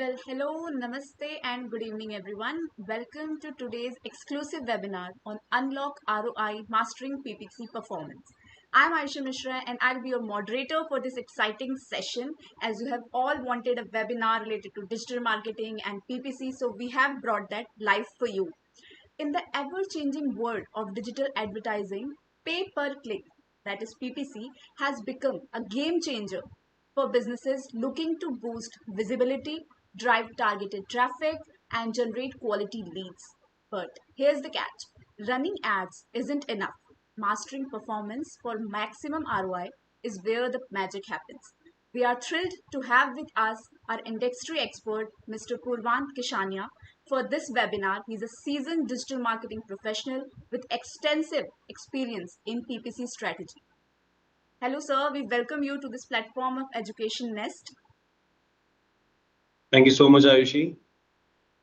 Well, hello, namaste, and good evening, everyone. Welcome to today's exclusive webinar on Unlock ROI Mastering PPC Performance. I'm Aisha Mishra, and I'll be your moderator for this exciting session. As you have all wanted a webinar related to digital marketing and PPC, so we have brought that live for you. In the ever changing world of digital advertising, pay per click, that is PPC, has become a game changer for businesses looking to boost visibility, drive targeted traffic, and generate quality leads. But here's the catch: running ads isn't enough. Mastering performance for maximum ROI is where the magic happens. We are thrilled to have with us our industry expert, Mr. Purvant Kishania, for this webinar. He's a seasoned digital marketing professional with extensive experience in PPC strategy. Hello, sir. We welcome you to this platform of Education Nest. Thank you so much, Ayushi.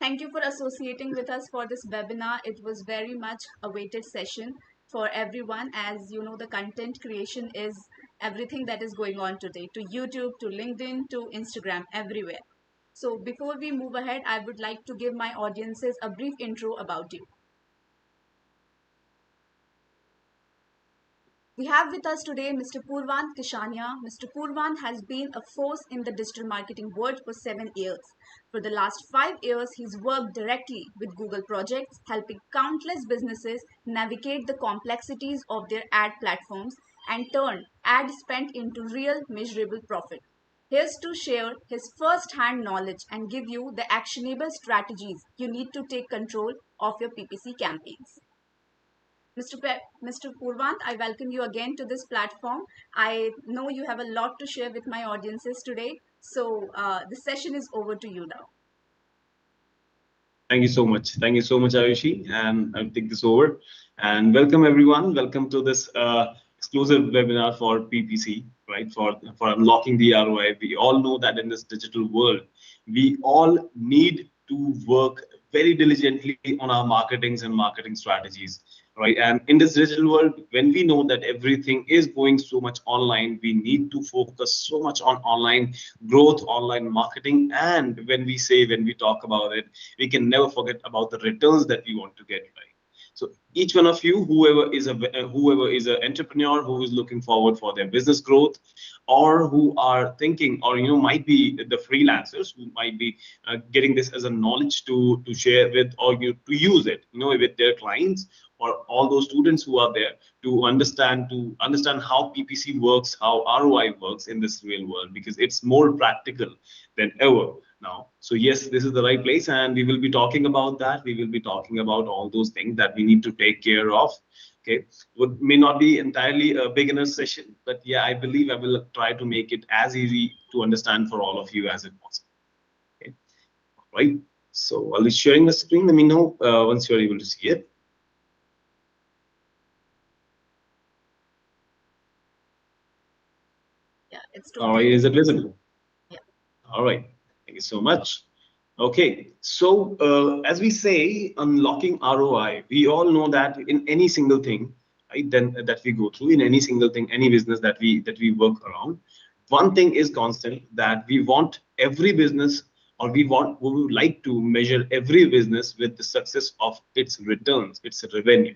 Thank you for associating with us for this webinar. It was very much awaited session for everyone. As you know, the content creation is everything that is going on today, to YouTube, to LinkedIn, to Instagram, everywhere. So before we move ahead, I would like to give my audiences a brief intro about you. We have with us today Mr. Purvant Kishania. Mr. Purvant has been a force in the digital marketing world for 7 years. For the last 5 years, he's worked directly with Google projects, helping countless businesses navigate the complexities of their ad platforms and turn ad spend into real measurable profit. Here's to share his first-hand knowledge and give you the actionable strategies you need to take control of your PPC campaigns. Mr. Purvant, I welcome you again to this platform. I know you have a lot to share with my audiences today. So the session is over to you now. Thank you so much. Thank you so much, Ayushi. And I'll take this over. And welcome, everyone. Welcome to this exclusive webinar for PPC, right? For unlocking the ROI. We all know that in this digital world, we all need to work very diligently on our marketings and marketing strategies, right? And in this digital world, when we know that everything is going so much online, we need to focus so much on online growth, online marketing. And when we talk about it, we can never forget about the returns that we want to get, right? So each one of you, whoever is an entrepreneur who is looking forward for their business growth, or who are thinking, or might be the freelancers who might be getting this as a knowledge to share with, or to use it, with their clients, or all those students who are there to understand how PPC works, how ROI works in this real world, because it's more practical than ever now. So yes, this is the right place, and we will be talking about that. We will be talking about all those things that we need to take care of. Okay, it may not be entirely a beginner session, but yeah, I believe I will try to make it as easy to understand for all of you as it possible. Okay, all right. So I'll be sharing the screen. Let me know once you're able to see it. Yeah, it's totally all right. Is it visible? Yeah. All right. Thank you so much. Okay, so as we say, unlocking ROI, we all know that in any single thing, right, then that we go through, in any single thing, any business that we work around, one thing is constant, that we want every business, or we would like to measure every business with the success of its returns, its revenue,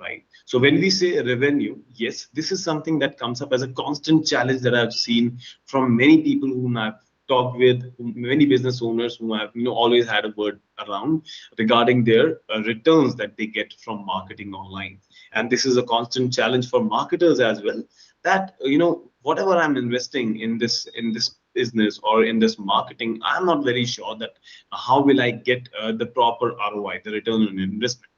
right? So when we say revenue, yes, this is something that comes up as a constant challenge that I've seen from many people whom I've talked with, many business owners who have always had a word around regarding their returns that they get from marketing online. And this is a constant challenge for marketers as well, that whatever I'm investing in this business or in this marketing, I'm not very sure that how will I get the proper ROI, the return on investment.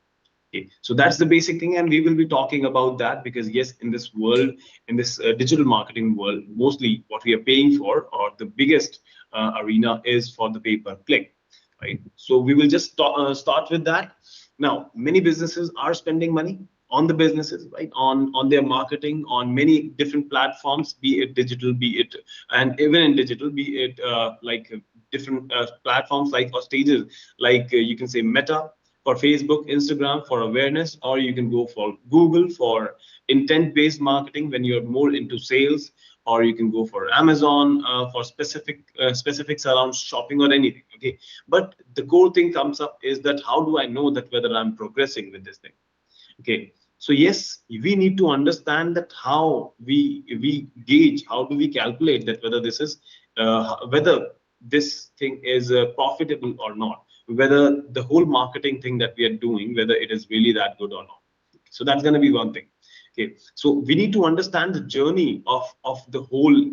Okay, so that's the basic thing, and we will be talking about that, because yes, in this world, in this digital marketing world, mostly what we are paying for, or the biggest arena, is for the pay-per-click, right? So we will just start with that. Now, many businesses are spending money on the businesses, right, on their marketing, on many different platforms, be it digital, be it, and even in digital, be it like different platforms, like, or stages, like you can say Meta for Facebook, Instagram for awareness, or you can go for Google for intent-based marketing when you're more into sales, or you can go for Amazon for specifics around shopping or anything. Okay, but the core thing comes up is that how do I know that whether I'm progressing with this thing? Okay, so yes, we need to understand that how we gauge, how do we calculate that whether this is whether this thing is profitable or not, whether the whole marketing thing that we are doing, whether it is really that good or not. So that's going to be one thing. Okay, so we need to understand the journey of the whole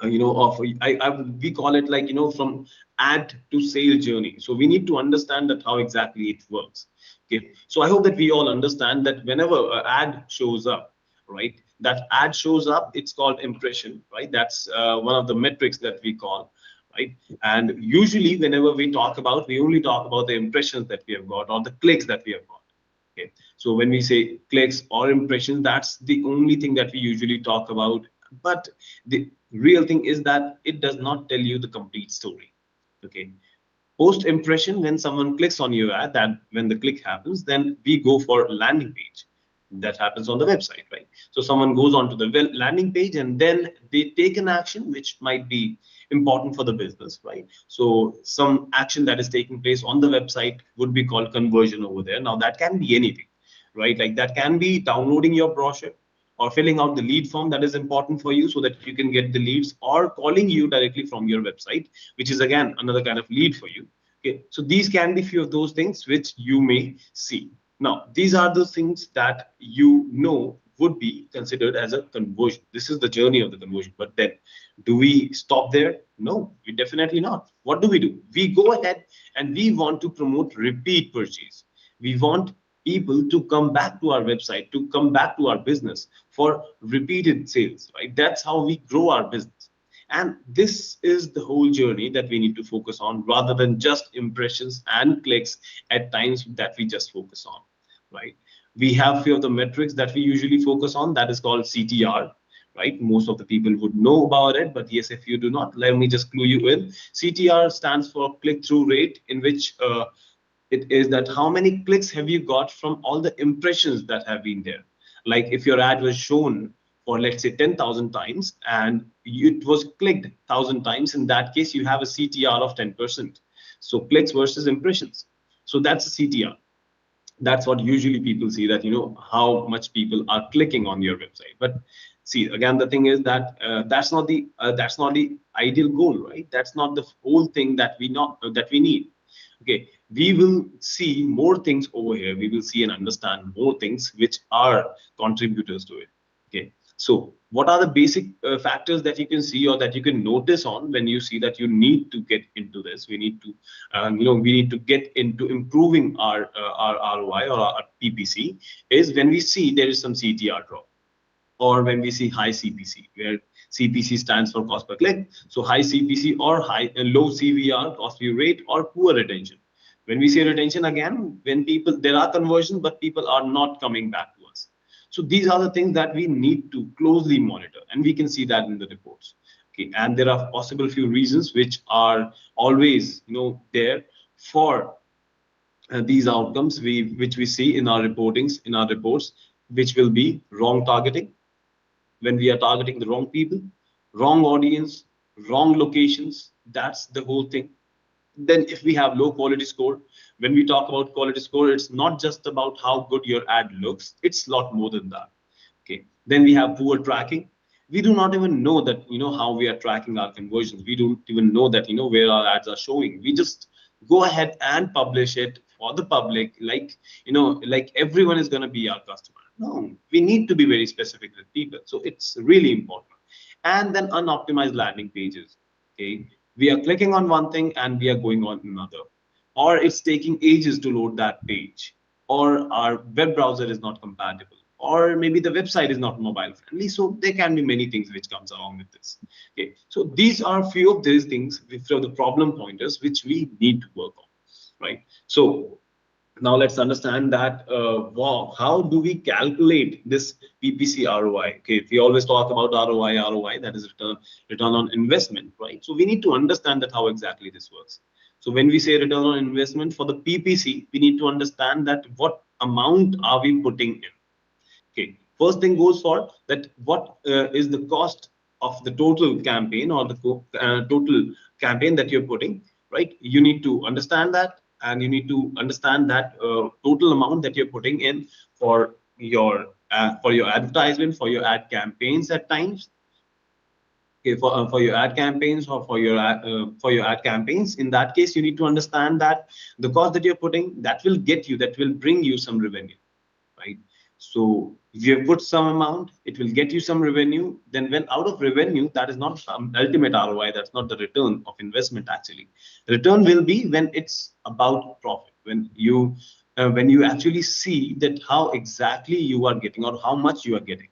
of we call it like from ad to sale journey. So we need to understand that how exactly it works. Okay, so I hope that we all understand that whenever an ad shows up, right, that ad shows up, it's called impression, right? That's one of the metrics that we call, right? And usually whenever we talk about, we only talk about the impressions that we have got or the clicks that we have got. Okay, so when we say clicks or impressions, that's the only thing that we usually talk about. But the real thing is that it does not tell you the complete story. Okay, post impression, when someone clicks on your ad, that when the click happens, then we go for landing page. That happens on the website, right? So someone goes onto the landing page and then they take an action which might be important for the business, right? So some action that is taking place on the website would be called conversion over there. Now that can be anything, right? Like that can be downloading your brochure or filling out the lead form that is important for you so that you can get the leads, or calling you directly from your website, which is again another kind of lead for you. Okay, so these can be few of those things which you may see. Now, these are the things that would be considered as a conversion. This is the journey of the conversion. But then, do we stop there? No, we definitely not. What do? We go ahead and we want to promote repeat purchase. We want people to come back to our website, to come back to our business for repeated sales, right? That's how we grow our business. And this is the whole journey that we need to focus on, rather than just impressions and clicks at times that we just focus on, right? We have few of the metrics that we usually focus on, that is called CTR, right? Most of the people would know about it, but yes, if you do not, let me just clue you in. CTR stands for click-through rate, in which it is that how many clicks have you got from all the impressions that have been there. Like if your ad was shown for, let's say, 10,000 times and it was clicked 1,000 times, in that case you have a CTR of 10%. So clicks versus impressions, so that's a CTR. That's what usually people see, that how much people are clicking on your website. But see, again, the thing is that that's not the ideal goal, right? That's not the whole thing that we need. Okay, we will see more things over here. We will see and understand more things which are contributors to it. Okay, so what are the basic factors that you can see or that you can notice on when you see that you need to get into this? We need to we need to get into improving our ROI or our PPC, is when we see there is some CTR drop, or when we see high CPC, where CPC stands for cost per click. So high CPC or low CVR, cost view rate, or poor retention. When we say retention, again, when people, there are conversions, but people are not coming back to us. So these are the things that we need to closely monitor, and we can see that in the reports. Okay, and there are possible few reasons which are always there for these outcomes which we see in our reports, which will be wrong targeting, when we are targeting the wrong people, wrong audience, wrong locations. That's the whole thing. Then if we have low quality score, when we talk about quality score, it's not just about how good your ad looks, it's a lot more than that. Okay, then we have poor tracking. We do not even know that how we are tracking our conversions. We don't even know that where our ads are showing. We just go ahead and publish it for the public, like like everyone is going to be our customer. No, we need to be very specific with people, so it's really important. And then unoptimized landing pages. Okay, we are clicking on one thing and we are going on another, or it's taking ages to load that page, or our web browser is not compatible, or maybe the website is not mobile friendly. So there can be many things which comes along with this. Okay, so these are few of these things, few of the problem pointers which we need to work on, right? So now let's understand that wow, how do we calculate this PPC ROI? Okay, we always talk about ROI, that is return on investment, right? So we need to understand that how exactly this works. So when we say return on investment for the PPC, we need to understand that what amount are we putting in. Okay, first thing goes for that, what is the cost of the total campaign or the total campaign that you're putting, right? You need to understand that, and you need to understand that total amount that you're putting in for your advertisement, for your ad campaigns at times. Okay, for your ad campaigns or for your ad campaigns, in that case, you need to understand that the cost that you're putting, that will bring you some revenue, right? So if you have put some amount, it will get you some revenue. Then when out of revenue, that is not ultimate ROI. That's not the return of investment. Actually, return will be when it's about profit. When you actually see that how exactly you are getting or how much you are getting,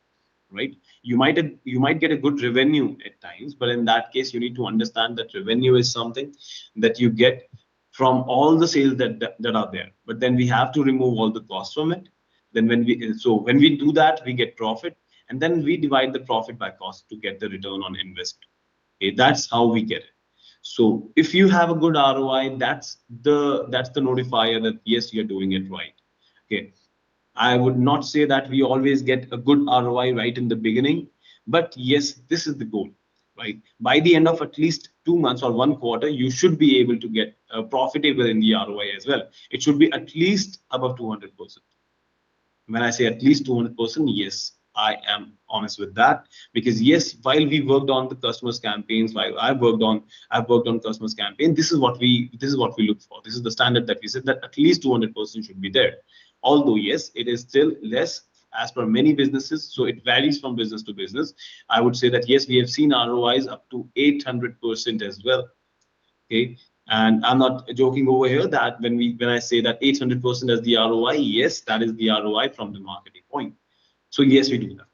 right? You might get a good revenue at times, but in that case, you need to understand that revenue is something that you get from all the sales that are there. But then we have to remove all the costs from it. Then when we do that, we get profit, and then we divide the profit by cost to get the return on investment. Okay, that's how we get it. So if you have a good ROI, that's the notifier that yes, you're doing it right. Okay, I would not say that we always get a good ROI right in the beginning, but yes, this is the goal, right? By the end of at least 2 months or 1 quarter, you should be able to get profitable in the ROI as well. It should be at least above 200%. When I say at least 200%, yes, I am honest with that, because yes, while we worked on the customers campaigns, while I've worked on customers campaign, this is what we look for. This is the standard that we said, that at least 200% should be there. Although yes, it is still less as per many businesses, so it varies from business to business. I would say that yes, we have seen ROIs up to 800% as well. Okay, and I'm not joking over here that when I say that 800% as the ROI, yes, that is the ROI from the marketing point. So yes, we do that.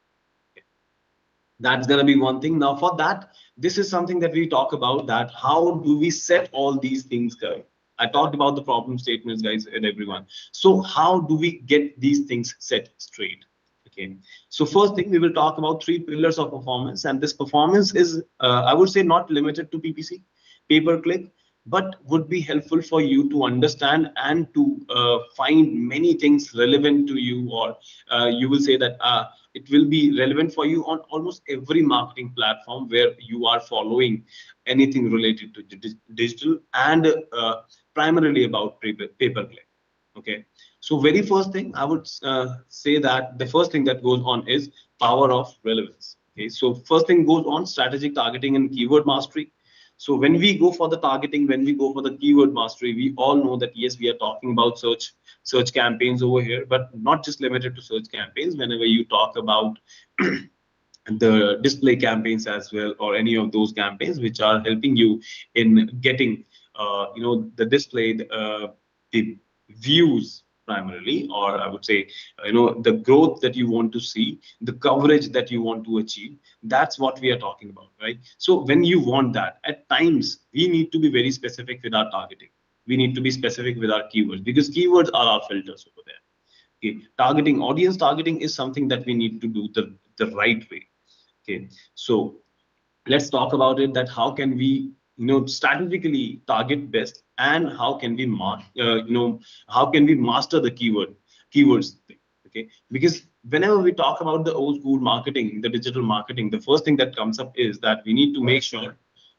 Okay. That's gonna be one thing. Now for that, this is something that we talk about, that how do we set all these things going. I talked about the problem statements, guys, and everyone. So how do we get these things set straight? Okay, so first thing, we will talk about 3 pillars of performance, and this performance is, I would say, not limited to PPC, pay per click, but would be helpful for you to understand and to find many things relevant to you, or you will say that it will be relevant for you on almost every marketing platform where you are following anything related to digital, and primarily about pay per click. Okay, so very first thing, I would say that the first thing that goes on is power of relevance. Okay, so first thing goes on strategic targeting and keyword mastery. So when we go for the targeting, when we go for the keyword mastery, we all know that yes, we are talking about search campaigns over here, but not just limited to search campaigns. Whenever you talk about the display campaigns as well, or any of those campaigns which are helping you in getting the display, the views primarily, or I would say the growth that you want to see, the coverage that you want to achieve, that's what we are talking about, right? So when you want that, at times we need to be very specific with our targeting. We need to be specific with our keywords, because keywords are our filters over there. Okay, audience targeting is something that we need to do the right way. Okay, so let's talk about it, that how can we strategically target best, and how can we master the keywords thing. Okay, because whenever we talk about the old school marketing, the digital marketing, the first thing that comes up is that we need to make sure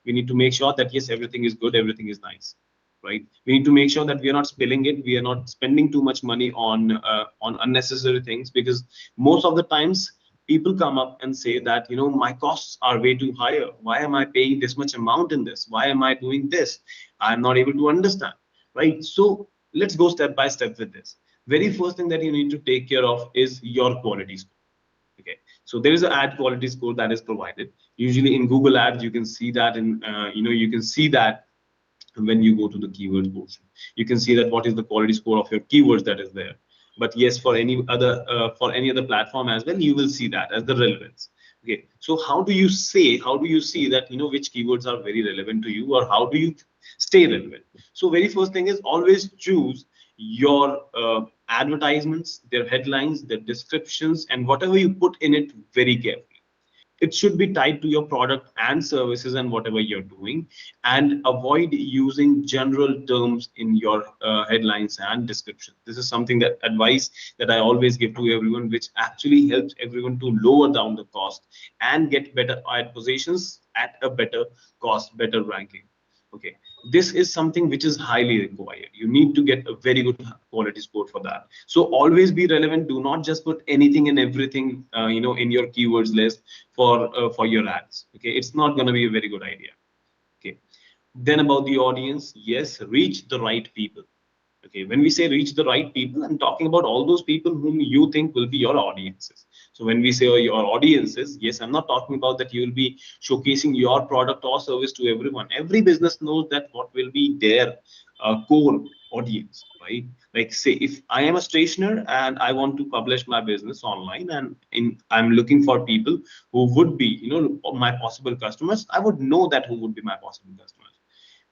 that yes, everything is good, everything is nice, right? We need to make sure that we are not spilling it, we are not spending too much money on unnecessary things, because most of the times people come up and say that my costs are way too higher. Why am I paying this much amount in this? Why am I doing this? I'm not able to understand, right? So let's go step by step with this. Very first thing that you need to take care of is your quality score. Okay, so there is an ad quality score that is provided. Usually in Google Ads, you can see that when you go to the keyword portion, you can see that what is the quality score of your keywords that is there. But yes, for any other platform as well, you will see that as the relevance. Okay, so how do you see that which keywords are very relevant to you, or how do you stay relevant? So very first thing is, always choose your advertisements, their headlines, their descriptions, and whatever you put in it very carefully. It should be tied to your product and services and whatever you're doing, and avoid using general terms in your headlines and description. This is something that advice that I always give to everyone, which actually helps everyone to lower down the cost and get better ad positions at a better cost, better ranking. Okay, this is something which is highly required. You need to get a very good quality score for that. So always be relevant. Do not just put anything and everything in your keywords list for your ads. Okay, it's not going to be a very good idea. Okay, then about the audience, yes, reach the right people. Okay, when we say reach the right people, I'm talking about all those people whom you think will be your audiences. So when we say your audiences, yes, I'm not talking about that you will be showcasing your product or service to everyone. Every business knows that what will be their core audience, right? Like say if I am a stationer and I want to publish my business online, and I'm looking for people who would be my possible customers, I would know that who would be my possible customers.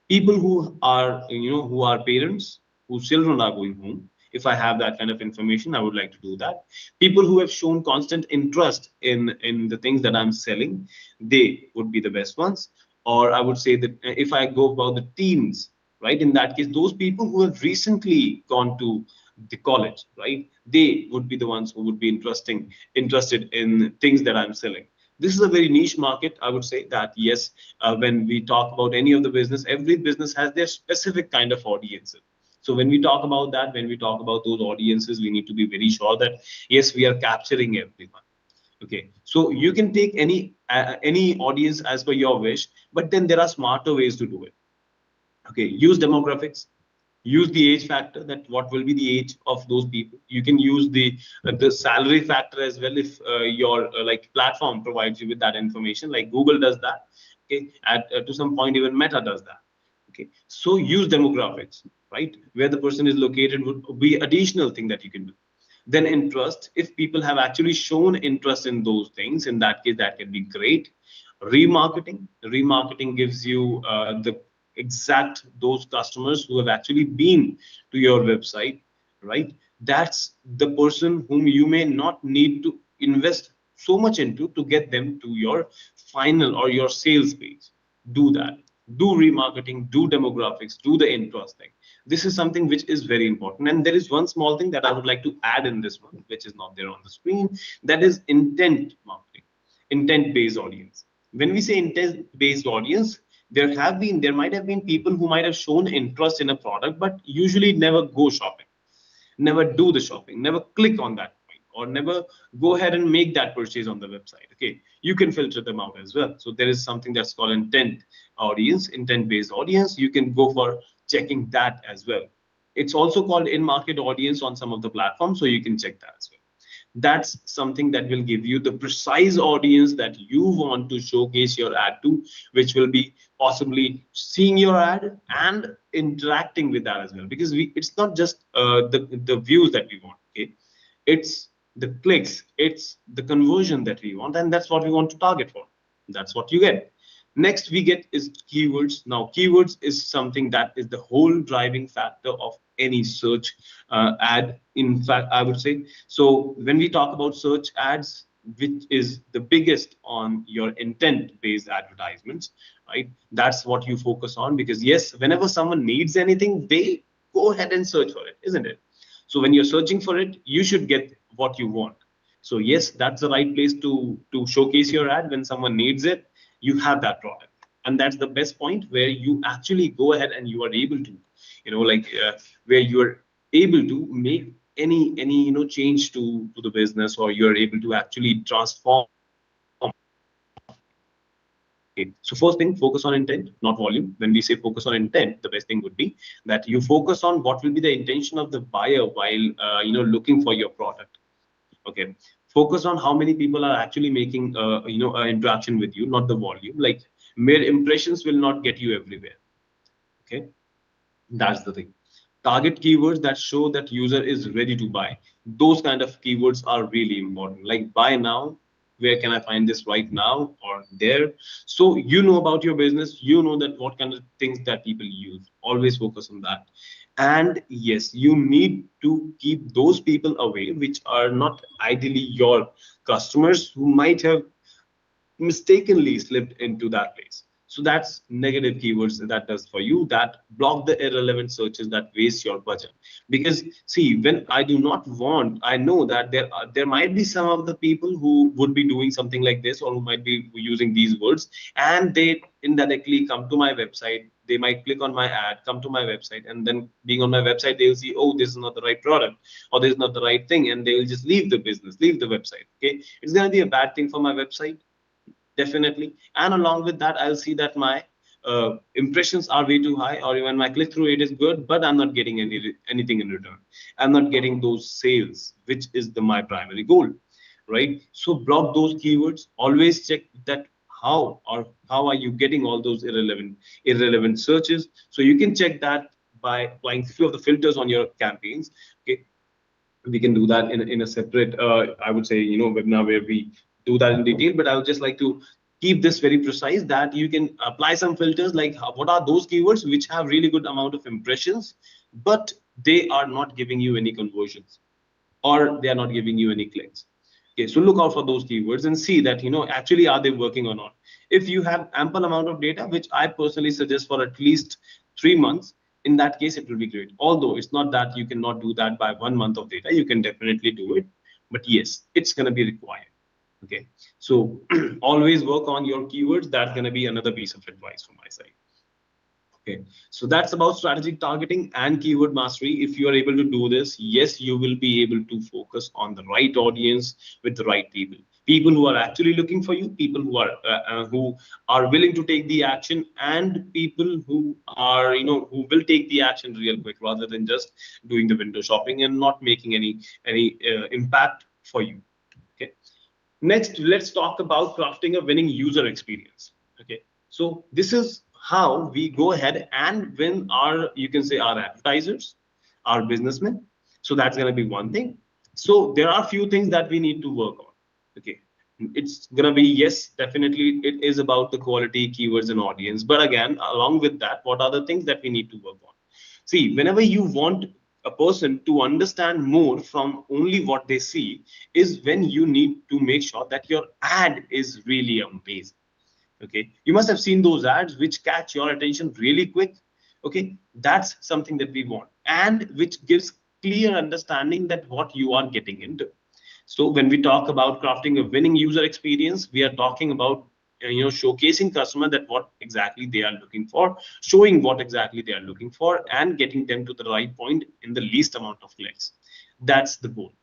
People who are who are parents whose children are going home. If I have that kind of information, I would like to do that. People who have shown constant interest in the things that I'm selling, they would be the best ones. Or I would say that if I go about the teens, right, in that case, those people who have recently gone to the college, right, they would be the ones who would be interested in things that I'm selling. This is a very niche market. I would say that yes, when we talk about any of the business, every business has their specific kind of audiences. So when we talk about that, when we talk about those audiences, we need to be very sure that yes, we are capturing everyone. Okay, so you can take any audience as per your wish, but then there are smarter ways to do it. Okay, use demographics, use the age factor, that what will be the age of those people. You can use the salary factor as well, if your like platform provides you with that information, like Google does that. Okay, to some point even Meta does that. Okay, so use demographics, right, where the person is located would be additional thing that you can do. Then interest, if people have actually shown interest in those things, in that case that can be great. Remarketing gives you the exact those customers who have actually been to your website, right? That's the person whom you may not need to invest so much into to get them to your final or your sales page. Do that. Do remarketing, do demographics, do the interest thing. This is something which is very important. And there is one small thing that I would like to add in this one, which is not there on the screen. That is intent marketing, intent based audience. When we say intent based audience, there might have been people who might have shown interest in a product, but usually never go shopping, never do the shopping, never click on that point, or never go ahead and make that purchase on the website. Okay, you can filter them out as well. So there is something that's called intent audience, intent based audience. You can go for checking that as well. It's also called in market audience on some of the platforms, so you can check that as well. That's something that will give you the precise audience that you want to showcase your ad to, which will be possibly seeing your ad and interacting with that as well. Because it's not just the views that we want. Okay, it's the clicks, it's the conversion that we want, and that's what we want to target for. That's what you get. Next we get is keywords. Now keywords is something that is the whole driving factor of any search ad, in fact, I would say. So when we talk about search ads, which is the biggest on your intent based advertisements, right, that's what you focus on. Because yes, whenever someone needs anything, they go ahead and search for it, isn't it? So when you're searching for it, you should get what you want. So yes, that's the right place to showcase your ad. When someone needs it, you have that product. And that's the best point where you actually go ahead and you are able to, where you are able to make any change to the business, or you're able to actually transform. Okay, so first thing, focus on intent, not volume. When we say focus on intent, the best thing would be that you focus on what will be the intention of the buyer while looking for your product. Okay, focus on how many people are actually making interaction with you, not the volume. Like mere impressions will not get you everywhere. Okay, that's the thing. Target keywords that show that user is ready to buy. Those kind of keywords are really important. Like buy now, where can I find this right now, or there. So you know about your business, you know that what kind of things that people use. Always focus on that. And yes, you need to keep those people away which are not ideally your customers, who might have mistakenly slipped into that place. So that's negative keywords that does for you, that block the irrelevant searches that waste your budget. Because see, when I do not want, I know that there might be some of the people who would be doing something like this, or who might be using these words, and they indirectly come to my website. They might click on my ad, come to my website, and then being on my website, they will see, oh, this is not the right product, or this is not the right thing, and they will just leave the business, leave the website. Okay, it's going to be a bad thing for my website, definitely. And along with that, I'll see that my impressions are way too high, or even my click-through rate is good, but I'm not getting anything in return. I'm not getting those sales, which is my primary goal, right? So block those keywords. Always check that how are you getting all those irrelevant searches. So you can check that by applying a few of the filters on your campaigns. Okay, we can do that in a separate I would say, webinar, where we do that in detail. But I would just like to keep this very precise, that you can apply some filters, like what are those keywords which have really good amount of impressions, but they are not giving you any conversions, or they are not giving you any clicks. Okay, so look out for those keywords and see that, actually, are they working or not. If you have ample amount of data, which I personally suggest for at least 3 months, in that case, it will be great. Although it's not that you cannot do that by 1 month of data, you can definitely do it. But yes, it's going to be required. Okay, so always work on your keywords. That's going to be another piece of advice from my side. Okay, so that's about strategic targeting and keyword mastery. If you are able to do this, yes, you will be able to focus on the right audience with the right people. People who are actually looking for you, people who are willing to take the action, and people who are, who will take the action real quick, rather than just doing the window shopping and not making any impact for you. Okay. Next, let's talk about crafting a winning user experience. Okay, so this is how we go ahead and win our, you can say, our advertisers, our businessmen. So that's going to be one thing. So there are a few things that we need to work on. Okay, it's going to be, yes, definitely it is about the quality, keywords, and audience. But again, along with that, what are the things that we need to work on? See, whenever you want a person to understand more from only what they see, is when you need to make sure that your ad is really amazing. Okay, you must have seen those ads which catch your attention really quick. Okay, that's something that we want, and which gives clear understanding that what you are getting into. So when we talk about crafting a winning user experience, we are talking about showcasing customer that what exactly they are looking for, showing what exactly they are looking for, and getting them to the right point in the least amount of clicks. That's the goal.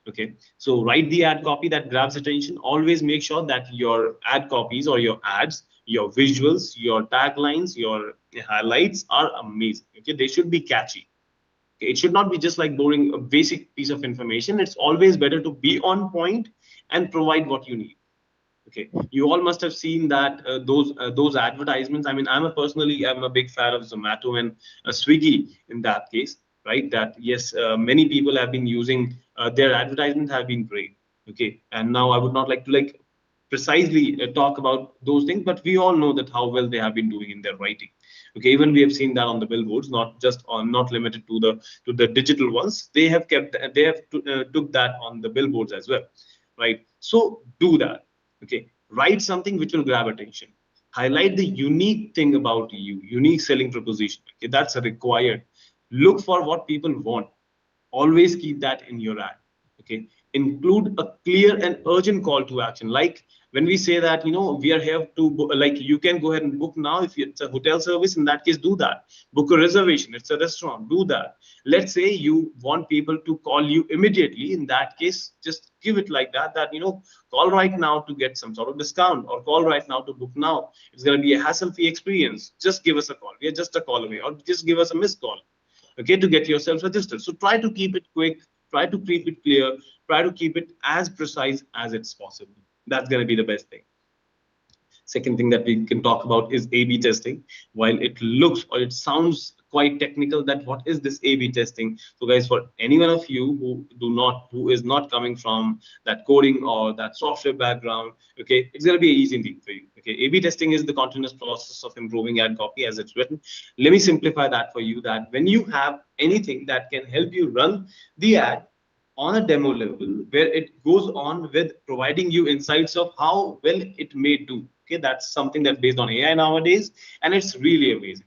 Okay, so write the ad copy that grabs attention. Always make sure that your ad copies, or your ads, your visuals, your taglines, your highlights are amazing. Okay, they should be catchy. Okay, it should not be just like boring a basic piece of information. It's always better to be on point and provide what you need. Okay, you all must have seen that those advertisements. I mean, I'm a big fan of Zomato and Swiggy in that case, right? That yes, many people have been using their advertisements have been great. Okay, and now I would not like to precisely talk about those things, but we all know that how well they have been doing in their writing. Okay, even we have seen that on the billboards, not limited to the digital ones. They have took that on the billboards as well, right? So do that. Okay, write something which will grab attention. Highlight the unique thing about you, unique selling proposition. Okay, that's required. Look for what people want. Always keep that in your ad. Okay, include a clear and urgent call to action. Like when we say that, we are here to like, you can go ahead and book now. If it's a hotel service, in that case, do that. Book a reservation. It's a restaurant, do that. Let's say you want people to call you immediately. In that case, just give it like that, call right now to get some sort of discount, or call right now to book now. It's going to be a hassle-free experience. Just give us a call. We are just a call away, or just give us a missed call. Okay, to get yourself registered. So try to keep it quick, try to keep it clear, try to keep it as precise as it's possible. That's going to be the best thing. Second thing that we can talk about is A/B testing. While it looks or it sounds quite technical, that what is this A/B testing? So guys, for any one of you who is not coming from that coding or that software background, okay, it's going to be an easy thing for you. Okay, A/B testing is the continuous process of improving ad copy as it's written. Let me simplify that for you, that when you have anything that can help you run the ad on a demo level where it goes on with providing you insights of how well it may do. Okay, that's something that's based on AI nowadays, and it's really amazing.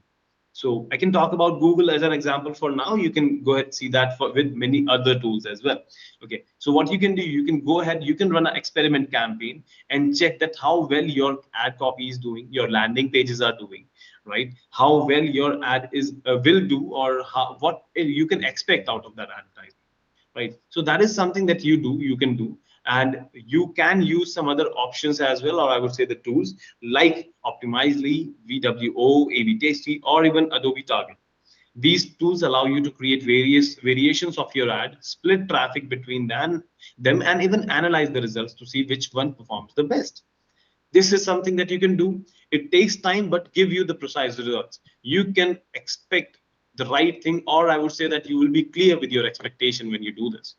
So I can talk about Google as an example for now. You can go ahead and see that with many other tools as well. Okay, so what you can do, you can go ahead, you can run an experiment campaign and check that how well your ad copy is doing, your landing pages are doing, right? How well your ad is will do, or how, what you can expect out of that advertisement, right? So that is something that you can do, and you can use some other options as well, or I would say the tools like Optimizely, VWO, A/B Tasty, or even Adobe Target. These tools allow you to create various variations of your ad, split traffic between them, and even analyze the results to see which one performs the best. This is something that you can do. It takes time, but give you the precise results. You can expect the right thing, or I would say that you will be clear with your expectation when you do this,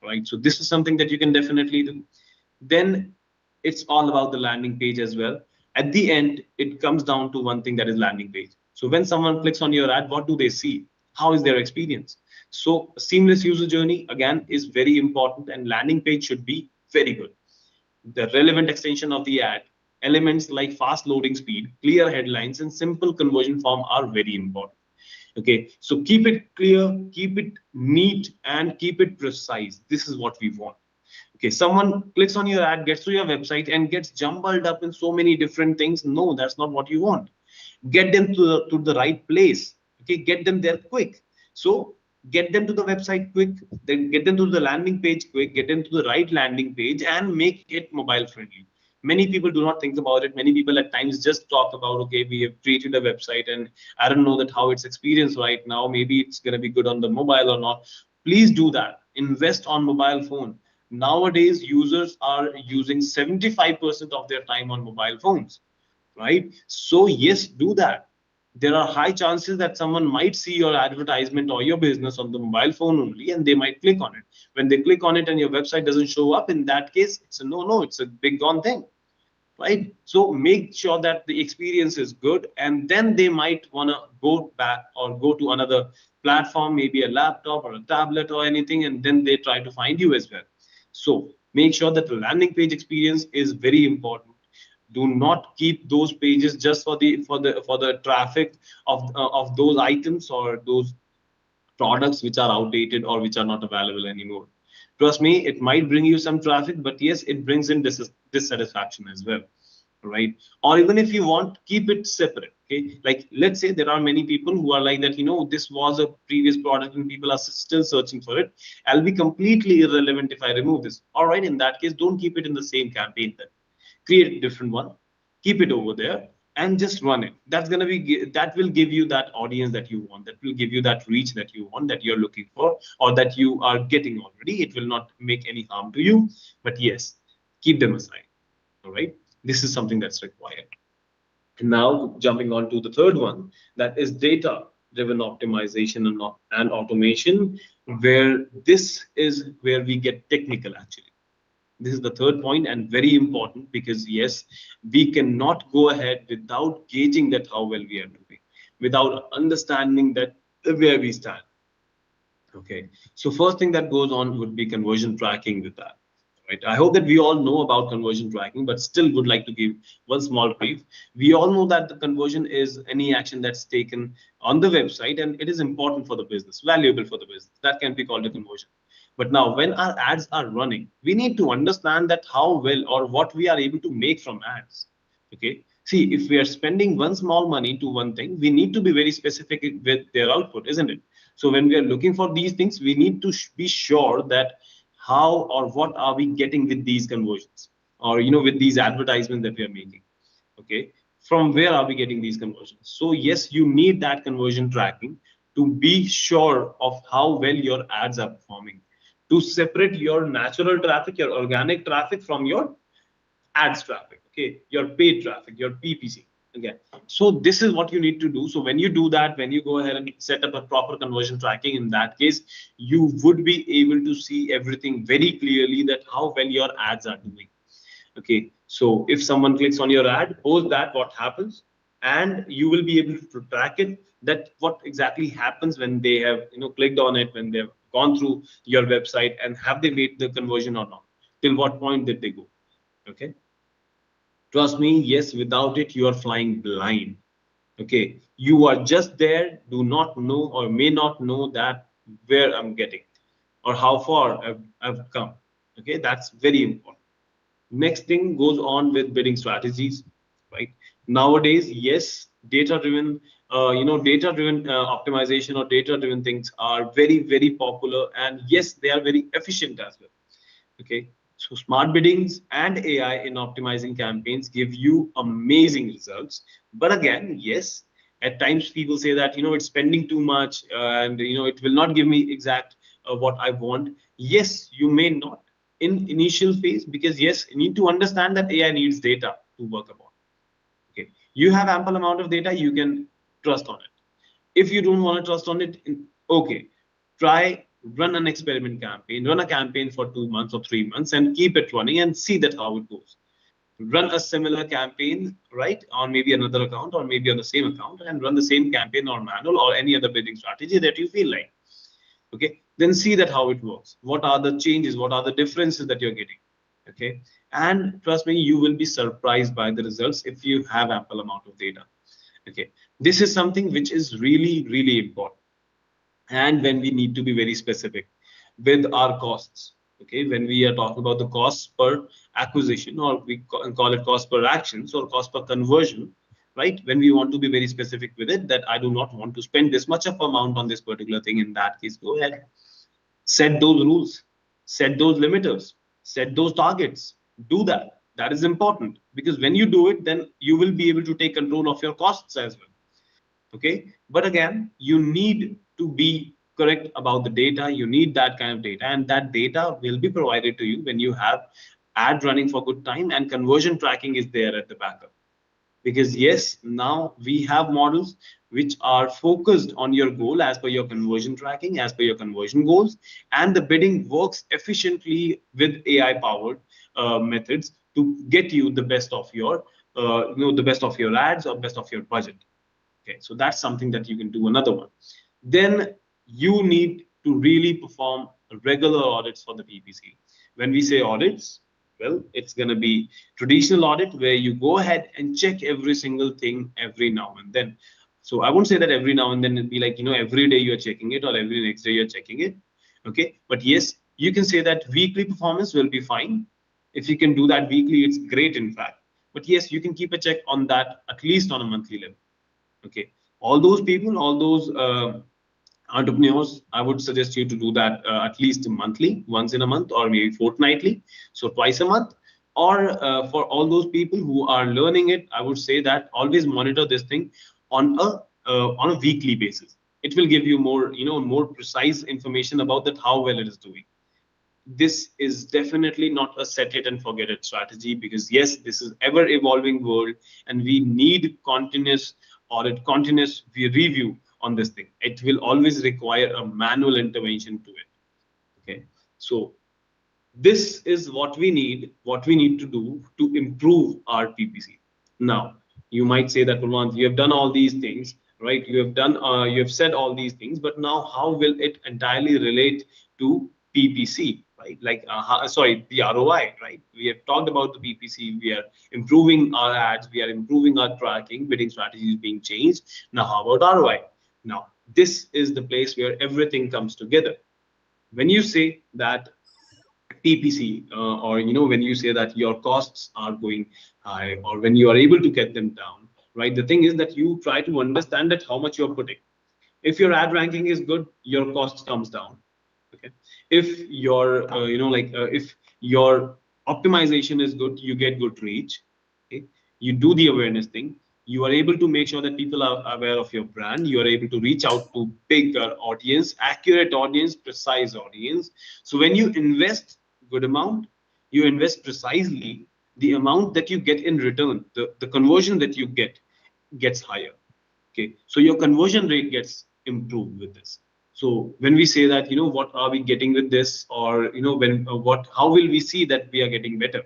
right? So this is something that you can definitely do. Then it's all about the landing page as well. At the end, it comes down to one thing, that is landing page. So when someone clicks on your ad, what do they see? How is their experience? So seamless user journey again is very important, and landing page should be very good. The relevant extension of the ad, elements like fast loading speed, clear headlines, and simple conversion form are very important. Okay, so keep it clear, keep it neat, and keep it precise. This is what we want. Okay, someone clicks on your ad, gets to your website, and gets jumbled up in so many different things. No, that's not what you want. Get them to the right place. Okay, get them there quick. So get them to the website quick, then get them to the landing page quick, get them to the right landing page, and make it mobile friendly. Many people do not think about it. Many people at times just talk about, okay, we have created a website and I don't know that how it's experienced right now, maybe it's going to be good on the mobile or not. Please do that. Invest on mobile phone. Nowadays users are using 75% of their time on mobile phones, right? So yes, do that. There are high chances that someone might see your advertisement or your business on the mobile phone only, and they might click on it. When they click on it and your website doesn't show up, in that case, it's a no, it's a big gone thing, right? So make sure that the experience is good, and then they might want to go back or go to another platform, maybe a laptop or a tablet or anything, and then they try to find you as well. So make sure that the landing page experience is very important. Do not keep those pages just for the traffic of those items or those products which are outdated or which are not available anymore. Trust me, it might bring you some traffic, but yes, it brings in dissatisfaction as well, right? Or even if you want, keep it separate. Okay, like let's say there are many people who are like that. This was a previous product and people are still searching for it. I'll be completely irrelevant if I remove this. All right, in that case, don't keep it in the same campaign then. Create a different one, keep it over there, and just run it. That will give you that audience that you want, that will give you that reach that you want, that you're looking for, or that you are getting already. It will not make any harm to you, but yes, keep them aside. All right, this is something that's required. Now jumping on to the third one, that is data driven optimization and automation, where this is where we get technical actually. This is the third point and very important, because yes, we cannot go ahead without gauging that how well we are doing, without understanding that where we stand. Okay, so first thing that goes on would be conversion tracking with that. Right. I hope that we all know about conversion tracking, but still would like to give one small brief. We all know that the conversion is any action that's taken on the website, and it is important for the business, valuable for the business. That can be called a conversion. But now, when our ads are running, we need to understand that how well or what we are able to make from ads. Okay. See, if we are spending one small money to one thing, we need to be very specific with their output, isn't it? So when we are looking for these things, we need to be sure that how or what are we getting with these conversions, or with these advertisements that we are making. Okay, from where are we getting these conversions? So yes, you need that conversion tracking to be sure of how well your ads are performing, to separate your natural traffic, your organic traffic, from your ads traffic, okay, your paid traffic, your PPC. Okay, so this is what you need to do. So when you do that, when you go ahead and set up a proper conversion tracking, in that case, you would be able to see everything very clearly, that how well your ads are doing. Okay, so if someone clicks on your ad, post that, what happens, and you will be able to track it, that what exactly happens when they have clicked on it, when they've gone through your website and have they made the conversion or not? Till what point did they go? Okay. Trust me, yes, without it, you are flying blind. Okay. You are just there, do not know or may not know that where I'm getting or how far I've come. Okay. That's very important. Next thing goes on with bidding strategies, right? Nowadays, yes, data-driven, data-driven optimization or data-driven things are very, very popular, and yes, they are very efficient as well. Okay, so smart biddings and AI in optimizing campaigns give you amazing results. But again, yes, at times people say that it's spending too much and it will not give me exact what I want. Yes, you may not in initial phase because yes, you need to understand that AI needs data to work upon. Okay, you have ample amount of data, you can trust on it. If you don't want to trust on it, okay, try run an experiment campaign, run a campaign for 2 months or 3 months and keep it running and see that how it goes. Run a similar campaign, right, on maybe another account or maybe on the same account and run the same campaign or manual or any other bidding strategy that you feel like. Okay, then see that how it works. What are the changes? What are the differences that you're getting? Okay, and trust me, you will be surprised by the results if you have ample amount of data. Okay, this is something which is really, really important. And when we need to be very specific with our costs, okay, when we are talking about the costs per acquisition or we call it cost per actions or cost per conversion, right? When we want to be very specific with it, that I do not want to spend this much of amount on this particular thing, in that case, go ahead, set those rules, set those limiters, set those targets, do that. That is important because when you do it, then you will be able to take control of your costs as well. Okay, but again, you need to be correct about the data. You need that kind of data, and that data will be provided to you when you have ad running for good time and conversion tracking is there at the backup. Because yes, now we have models which are focused on your goal as per your conversion tracking, as per your conversion goals, and the bidding works efficiently with AI powered methods to get you the best of your the best of your ads or best of your budget. Okay, so that's something that you can do. Another one. Then you need to really perform regular audits for the PPC. When we say audits, well, it's going to be traditional audit where you go ahead and check every single thing every now and then. So I won't say that every now and then it'll be like, every day you're checking it or every next day you're checking it. Okay. But yes, you can say that weekly performance will be fine. If you can do that weekly, it's great, in fact. But yes, you can keep a check on that at least on a monthly level. Okay, all those people, all those entrepreneurs, I would suggest you to do that at least monthly, once in a month, or maybe fortnightly, so twice a month. Or for all those people who are learning it, I would say that always monitor this thing on a weekly basis. It will give you more, more precise information about that how well it is doing. This is definitely not a set it and forget it strategy, because yes, this is ever evolving world and we need continuous audit, continuous review on this thing. It will always require a manual intervention to it. Okay, so this is what we need to do to improve our PPC. Now, you might say that, Purvant, you have done all these things, right? You have said all these things, but now how will it entirely relate to PPC, right? Like, sorry, the ROI, right? We have talked about the PPC. We are improving our ads. We are improving our tracking. Bidding strategies being changed. Now, how about ROI? Now, this is the place where everything comes together. When you say that PPC, or when you say that your costs are going high, or when you are able to get them down, right? The thing is that you try to understand that how much you're putting. If your ad ranking is good, your cost comes down. Okay. If your if your optimization is good, you get good reach. Okay. You do the awareness thing. You are able to make sure that people are aware of your brand. You are able to reach out to bigger audience, accurate audience, precise audience. So when you invest good amount, you invest precisely, the amount that you get in return, the conversion that you get gets higher. Okay, so your conversion rate gets improved with this. So when we say that, what are we getting with this, or when how will we see that we are getting better,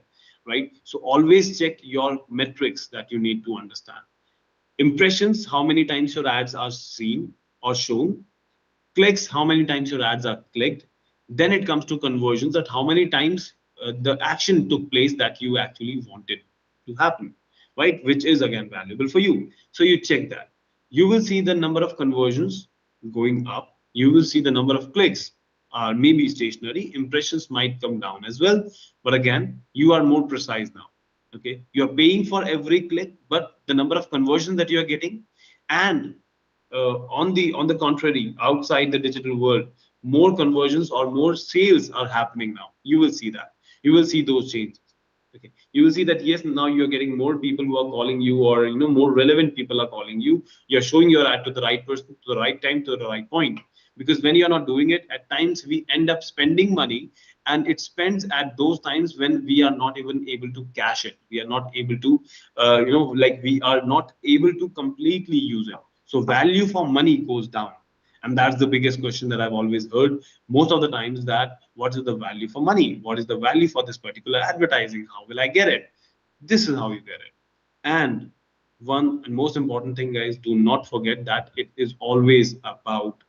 right? So always check your metrics that you need to understand. Impressions, how many times your ads are seen or shown. clicks, how many times your ads are clicked. Then it comes to conversions, that how many times the action took place that you actually wanted to happen, right? Which is again valuable for you. So you check that. You will see the number of conversions going up. You will see the number of clicks are maybe stationary. Impressions might come down as well. But again, you are more precise now. Okay, you are paying for every click, but the number of conversions that you are getting, and on the contrary, outside the digital world, more conversions or more sales are happening now. You will see that. You will see those changes. Okay, you will see that yes, now you're getting more people who are calling you, or more relevant people are calling you. You're showing your ad to the right person, to the right time, to the right point. Because when you're not doing it, at times we end up spending money, and it spends at those times when we are not even able to cash it. We are not able to, like we are not able to completely use it. So value for money goes down. And that's the biggest question that I've always heard most of the times, that what is the value for money? What is the value for this particular advertising? How will I get it? This is how you get it. And one and most important thing, guys, do not forget that it is always about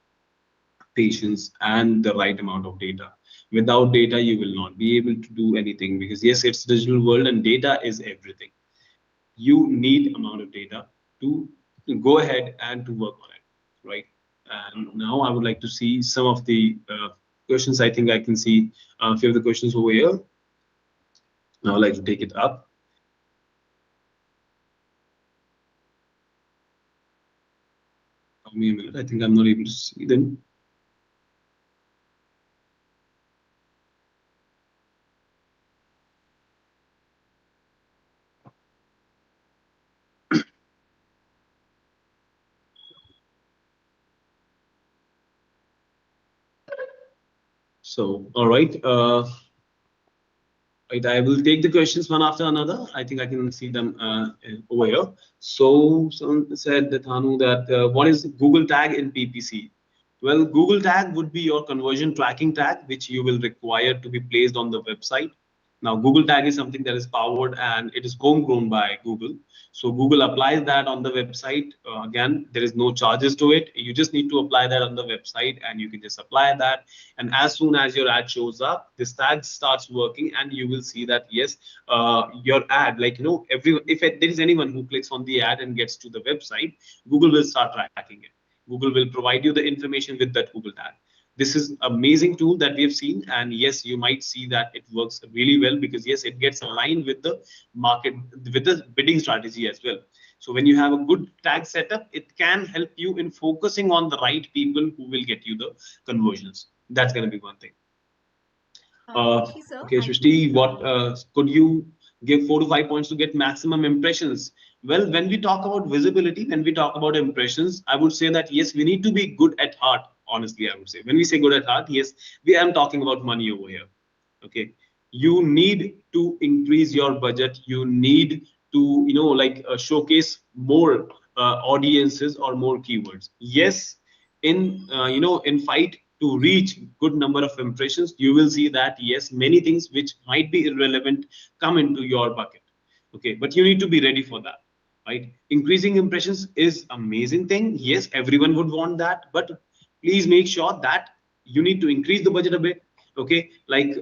patience and the right amount of data. Without data, you will not be able to do anything, because yes, it's digital world and data is everything. You need amount of data to go ahead and to work on it, right? And now I would like to see some of the questions. I think I can see a few of the questions over here. Now I'd like to take it up. Give me a minute. I think I'm not able to see them. So, all right. Right, I will take the questions one after another. I think I can see them over here. So someone said that Hanu, that what is Google tag in PPC? Well, Google tag would be your conversion tracking tag, which you will require to be placed on the website. Now, Google tag is something that is powered and it is homegrown by Google. So Google applies that on the website. Again, there is no charges to it. You just need to apply that on the website, and you can just apply that. And as soon as your ad shows up, this tag starts working, and you will see that yes, your ad, like every if there is anyone who clicks on the ad and gets to the website, Google will start tracking it. Google will provide you the information with that Google tag. This is amazing tool that we have seen, and yes, you might see that it works really well, because yes, it gets aligned with the market, with the bidding strategy as well. So when you have a good tag setup, it can help you in focusing on the right people who will get you the conversions. That's going to be one thing. Okay, sir. Okay, Srishti, what could you give 4 to 5 points to get maximum impressions? Well, when we talk about visibility, when we talk about impressions, I would say that yes, we need to be good at heart. Honestly, I would say when we say good at heart, yes, we am talking about money over here. Okay, you need to increase your budget. You need to like showcase more audiences or more keywords. Yes, in in fight to reach good number of impressions, you will see that yes, many things which might be irrelevant come into your bucket. Okay, but you need to be ready for that, right? Increasing impressions is amazing thing. Yes, everyone would want that, but please make sure that you need to increase the budget a bit. Okay, like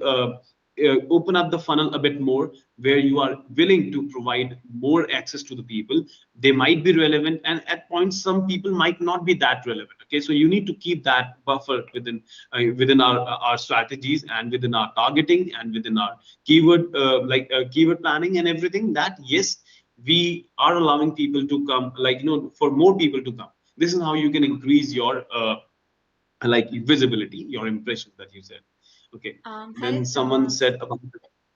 open up the funnel a bit more, where you are willing to provide more access to the people. They might be relevant, and at points some people might not be that relevant. Okay, so you need to keep that buffer within our strategies, and within our targeting, and within our keyword keyword planning and everything, that yes, we are allowing people to come, like for more people to come. This is how you can increase your like visibility, your impressions that you said. Okay, Hello, then someone said about,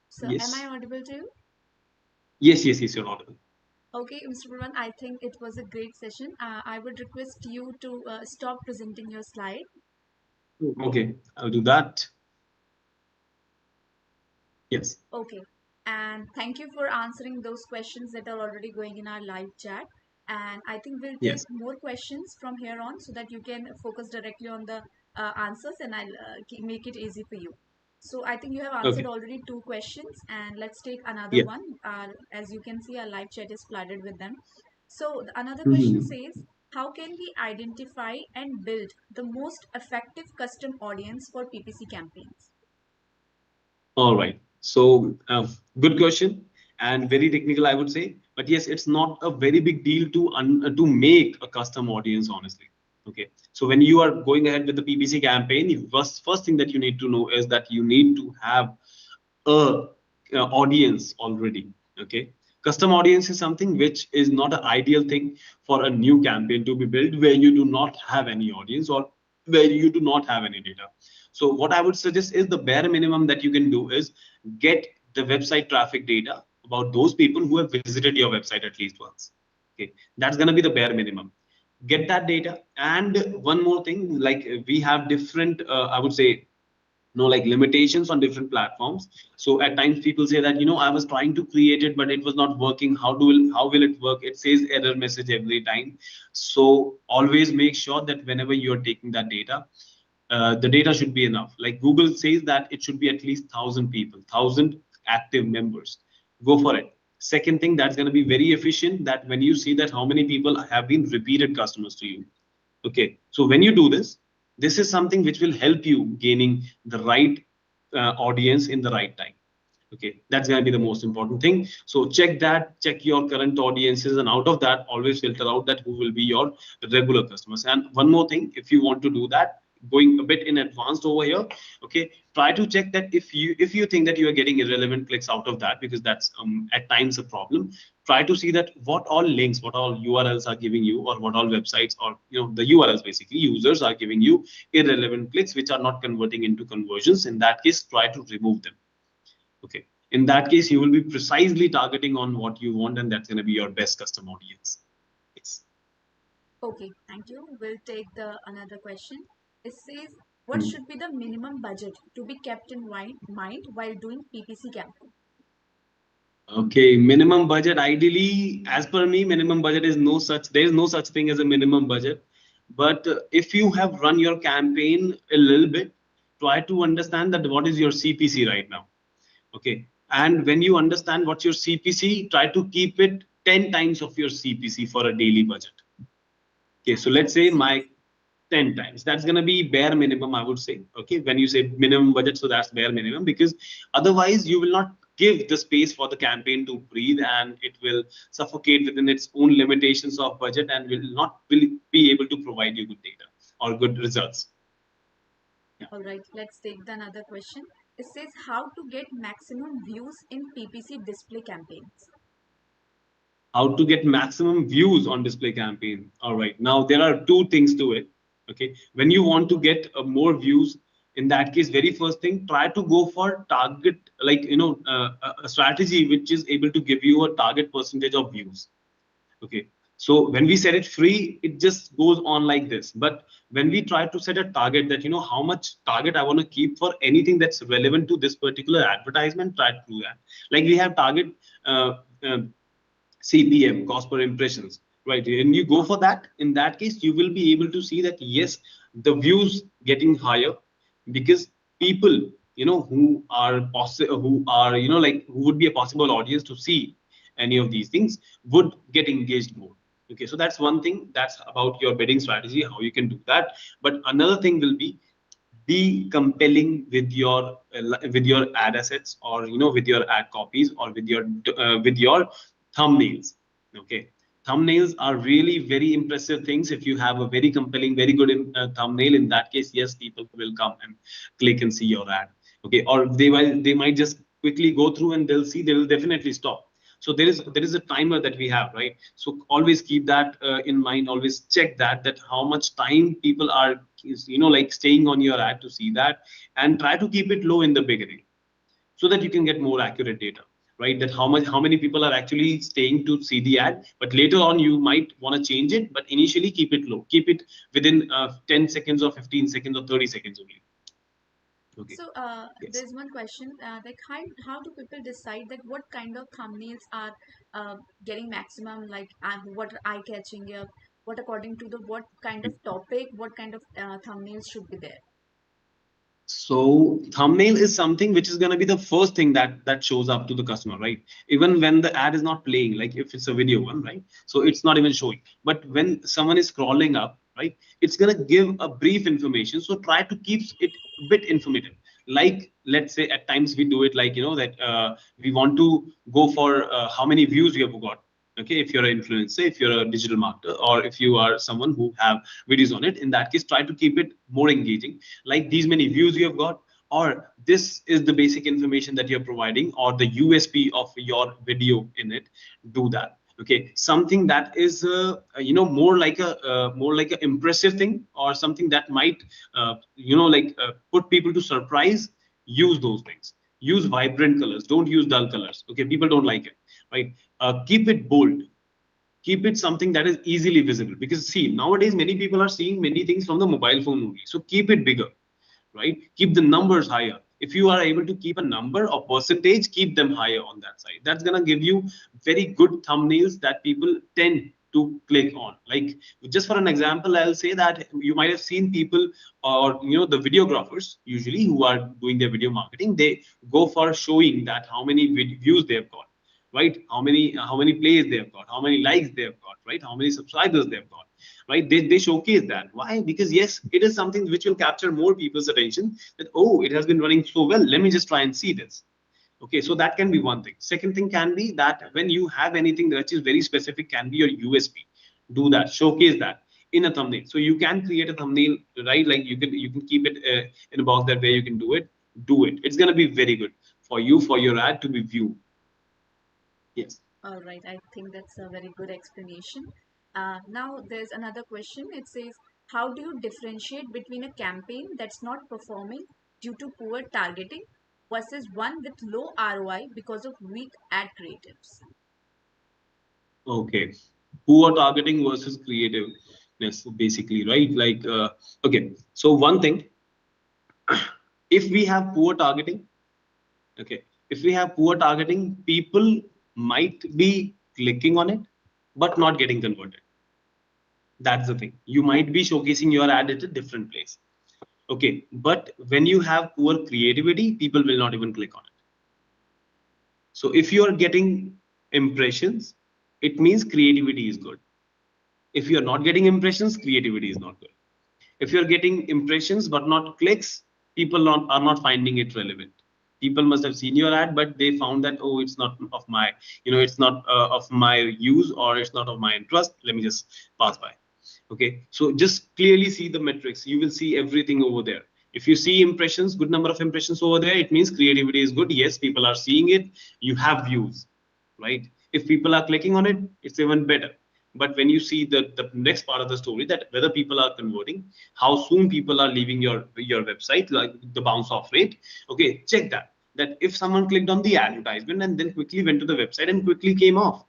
sir. Am I yes, audible to you? yes, you're audible. Okay, Mr. Pravan, I think it was a great session. I would request you to stop presenting your slide. Okay, I'll do that. Yes. Okay, and thank you for answering those questions that are already going in our live chat. And I think we'll take Yes. more questions from here on so that you can focus directly on the answers, and I'll make it easy for you. So I think you have answered Okay. already two questions, and let's take another Yeah. one. As you can see, our live chat is flooded with them. So another question Mhm. says, How can we identify and build the most effective custom audience for PPC campaigns? All right. So, good question and very technical, I would say. But yes, it's not a very big deal to make a custom audience, honestly. Okay. So when you are going ahead with the PPC campaign, first thing that you need to know is that you need to have a audience already. Okay. Custom audience is something which is not an ideal thing for a new campaign to be built where you do not have any audience or where you do not have any data. So what I would suggest is the bare minimum that you can do is get the website traffic data about those people who have visited your website at least once. Okay, that's going to be the bare minimum. Get that data. And one more thing, like we have different, I would say, like limitations on different platforms. So at times people say that, I was trying to create it but it was not working. How will it work? It says error message every time. So always make sure that whenever you're taking that data, the data should be enough. Like Google says that it should be at least 1,000 people, 1,000 active members. Go for it. Second thing that's going to be very efficient, that when you see that how many people have been repeated customers to you. Okay, so when you do this, this is something which will help you gaining the right audience in the right time. Okay, that's going to be the most important thing. So check your current audiences, and out of that always filter out that who will be your regular customers. And one more thing, if you want to do that, going a bit in advanced over here, okay, try to check that if you think that you are getting irrelevant clicks out of that, because that's at times a problem. Try to see that what all links, what all URLs are giving you, or what all websites, or the URLs, basically users are giving you irrelevant clicks which are not converting into conversions. In that case, try to remove them. Okay. In that case, you will be precisely targeting on what you want, and that's going to be your best custom audience. Yes. Okay, thank you. We'll take the another question. It says, what Hmm. should be the minimum budget to be kept in mind while doing PPC campaign? Okay, minimum budget. Ideally, as per me, minimum budget is no such. There is no such thing as a minimum budget. But if you have run your campaign a little bit, try to understand that what is your CPC right now. Okay, and when you understand what's your CPC, try to keep it 10 times of your CPC for a daily budget. Okay, so let's say Nice. my 10 times. That's going to be bare minimum, I would say. Okay, when you say minimum budget, so that's bare minimum, because otherwise you will not give the space for the campaign to breathe, and it will suffocate within its own limitations of budget and will be able to provide you good data or good results. Yeah. All right, let's take the another question. It says, how to get maximum views in PPC display campaigns. How to get maximum views on display campaign. All right, now there are two things to it. Okay, when you want to get more views, in that case, very first thing, try to go for target, like a strategy which is able to give you a target percentage of views. Okay, so when we set it free, it just goes on like this. But when we try to set a target, that how much target I want to keep for anything that's relevant to this particular advertisement, try to do that. Like we have target uh, uh, CPM, cost per impressions, right? And you go for that. In that case, you will be able to see that yes, the views getting higher, because people, who are, like who would be a possible audience to see any of these things, would get engaged more. Okay, so that's one thing. That's about your bidding strategy, how you can do that. But another thing will be compelling with your ad assets, or with your ad copies, or with your thumbnails. Okay, thumbnails are really very impressive things. If you have a very compelling, very good thumbnail, in that case, yes, people will come and click and see your ad. Okay, or they might just quickly go through, and they will definitely stop. So there is a timer that we have, right? So always keep that in mind. Always check that how much time people are like staying on your ad to see that, and try to keep it low in the beginning, so that you can get more accurate data, right? That how many people are actually staying to see the ad. But later on you might want to change it, but initially keep it low, keep it within 10 seconds or 15 seconds or 30 seconds only. Okay. So Yes. there's one question, like how do people decide that what kind of thumbnails are getting maximum, like what are eye catching, what according to the what kind of topic, what kind of thumbnails should be there? So thumbnail is something which is going to be the first thing that shows up to the customer, right? Even when the ad is not playing, like if it's a video one, right? So it's not even showing. But when someone is scrolling up, right, it's going to give a brief information. So try to keep it a bit informative. Like let's say at times we do it like that we want to go for how many views you have got. Okay, if you're an influencer, if you're a digital marketer, or if you are someone who have videos on it, in that case try to keep it more engaging, like these many views you have got, or this is the basic information that you're providing, or the USP of your video in it. Do that. Okay, something that is more like a impressive thing, or something that might put people to surprise. Use those things. Use vibrant colors, don't use dull colors. Okay, people don't like it, right? Keep it bold, keep it something that is easily visible, because see, nowadays many people are seeing many things from the mobile phone only. So keep it bigger, right? Keep the numbers higher. If you are able to keep a number or percentage, keep them higher on that side. That's gonna give you very good thumbnails that people tend to click on. Like just for an example, I'll say that you might have seen people, or the videographers usually who are doing their video marketing, they go for showing that how many views they've got, right? How many plays they've got, how many likes they've got, right? How many subscribers they've got, right? They showcase that. Why? Because yes, it is something which will capture more people's attention, that oh, it has been running so well, let me just try and see this. Okay, so that can be one thing. Second thing can be that when you have anything that is very specific, can be your USP. Do that, showcase that in a thumbnail. So you can create a thumbnail, right? Like you can keep it in a box, that way you can do it. Do it. It's going to be very good for you, for your ad to be viewed. Yes. All right, I think that's a very good explanation. Now, there's another question. It says, how do you differentiate between a campaign that's not performing due to poor targeting versus one with low ROI because of weak ad creatives? Okay. Poor targeting versus creativeness, basically, right? Like, okay. So one thing, if we have poor targeting, okay, if we have poor targeting, people might be clicking on it, but not getting converted. That's the thing. You might be showcasing your ad at a different place. Okay. But when you have poor creativity, people will not even click on it. So if you are getting impressions, it means creativity is good. If you're not getting impressions, creativity is not good. If you're getting impressions but not clicks, people are not finding it relevant. People must have seen your ad, but they found that, oh, it's not of my, it's not of my use, or it's not of my interest, let me just pass by. Okay, so just clearly see the metrics. You will see everything over there. If you see impressions, good number of impressions over there, it means creativity is good. Yes, people are seeing it. You have views, right? If people are clicking on it, it's even better. But when you see the next part of the story, that whether people are converting, how soon people are leaving your website, like the bounce off rate, okay, check that. That if someone clicked on the advertisement and then quickly went to the website and quickly came off,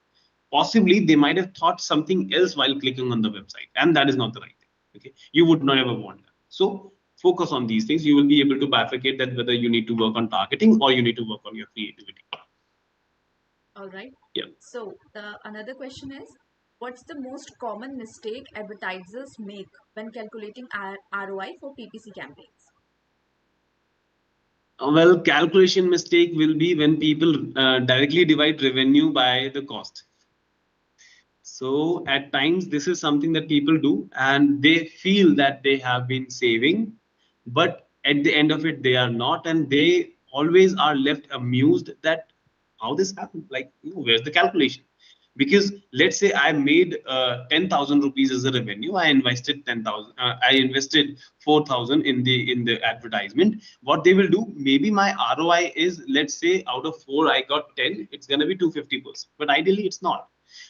possibly they might have thought something else while clicking on the website, and that is not the right thing. Okay, you would never want that. So focus on these things. You will be able to bifurcate that whether you need to work on targeting or you need to work on your creativity. All right. Yeah. So, the another question is, what's the most common mistake advertisers make when calculating ROI for PPC campaigns? Well, calculation mistake will be when people directly divide revenue by the cost. So at times, this is something that people do, and they feel that they have been saving, but at the end of it, they are not, and they always are left amused that how this happened. Like, where's the calculation? Because let's say I made 10,000 rupees as a revenue, I invested 10,000, I invested 4,000 in the advertisement. What they will do, maybe my ROI is, let's say out of 4 I got 10, it's gonna be 250%, but ideally it's not.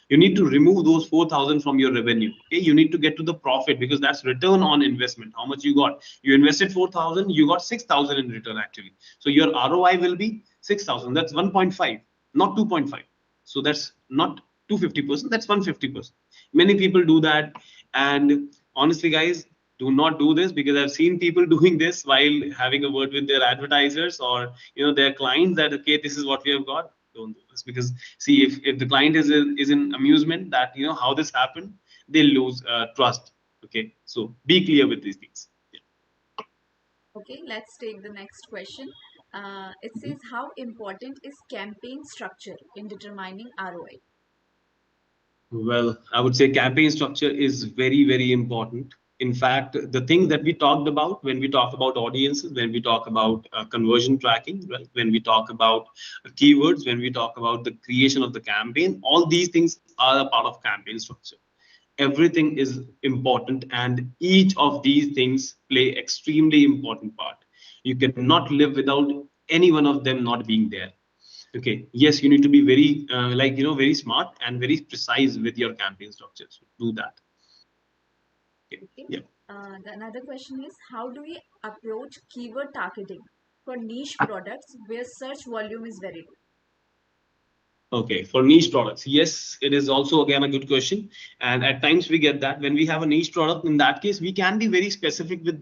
You need to remove those 4,000 from your revenue. Okay, you need to get to the profit, because that's return on investment. How much you got? You invested 4,000, you got 6,000 in return actually. So your ROI will be 6,000. That's 1.5, not 2.5. So that's not 250%, that's 150%. Many people do that, and honestly guys, do not do this, because I've seen people doing this while having a word with their advertisers, or their clients, that okay, this is what we have got. Don't do this, because see, if the client is in amusement that how this happened, they lose trust. Okay, so be clear with these things. Okay, let's take the next question. It says, how important is campaign structure in determining ROI? Well, I would say campaign structure is very, very important. In fact, the thing that we talked about when we talk about audiences, when we talk about conversion tracking, right? When we talk about keywords, when we talk about the creation of the campaign, all these things are a part of campaign structure. Everything is important, and each of these things play extremely important part. You cannot live without any one of them not being there. Okay, yes, you need to be very very smart and very precise with your campaign structures. Do that. Okay. Okay. Yeah. The another question is, how do we approach keyword targeting for niche products where search volume is very low? Okay, for niche products, yes, it is also again a good question. And at times we get that when we have a niche product, in that case, we can be very specific with